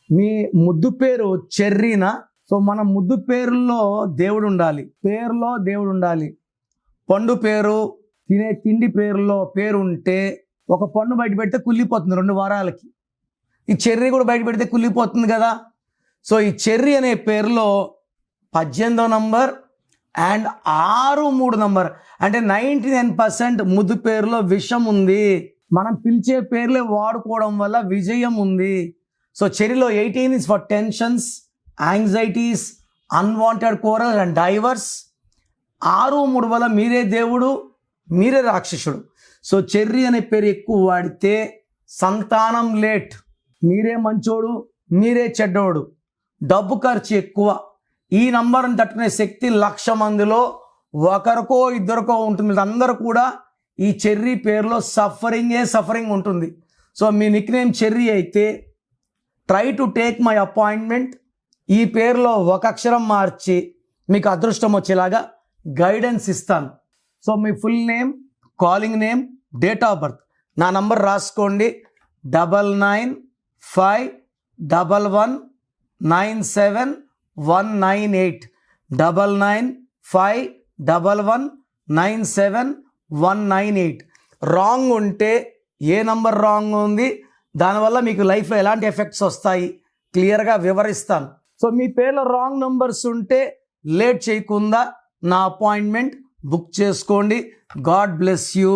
మీ ముద్దు పేరు చెర్రీనా? సో మన ముద్దు పేరులో దేవుడు ఉండాలి, పేరులో దేవుడు ఉండాలి. పండు పేరు, తినే తిండి పేరులో పేరు ఉంటే ఒక పండు బయట పెడితే కుళ్ళిపోతుంది 2 వారాలకి. ఈ చెర్రీ కూడా బయట పెడితే కుళ్ళిపోతుంది కదా. సో ఈ చెర్రీ అనే పేరులో 18వ నంబర్ అండ్ 6-3 నంబర్ అంటే 99% ముద్దు పేరులో విషం ఉంది. మనం పిలిచే పేర్లే వాడుకోవడం వల్ల విజయం ఉంది. సో చెర్రీలో 18 is for tensions, anxieties, unwanted quarrels and divorce. 6-3 వల్ల మీరే దేవుడు, మీరే రాక్షసుడు. సో చెర్రీ అనే పేరు ఎక్కువ వాడితే సంతానం లేట్, మీరే మంచోడు, మీరే చెడ్డోడు, డబ్బు ఖర్చు ఎక్కువ. ఈ నంబర్ని తట్టుకునే శక్తి 1,00,000 మందిలో ఒకరికో ఇద్దరికో ఉంటుంది. అందరూ కూడా ఈ చెర్రీ పేరులో సఫరింగ్ ఉంటుంది. సో మీ నిక్నేమ్ చెర్రీ అయితే try to take my appointment. ఈ పేరులో ఒక అక్షరం మార్చి మీకు అదృష్టం వచ్చేలాగా గైడెన్స్ ఇస్తాను. So me full name, calling name, date of birth, నా నంబర్ రాసుకోండి 9951197198 9951197198. రాంగ్ ఉంటే ఏ నంబర్ రాంగ్ ఉంది, దానివల్ల మీకు లైఫ్లో ఎలాంటి ఎఫెక్ట్స్ వస్తాయి క్లియర్గా వివరిస్తాను. సో మీ పేర్లో రాంగ్ నంబర్స్ ఉంటే లేట్ చేయకుండా నా అపాయింట్మెంట్ బుక్ చేసుకోండి. God bless you.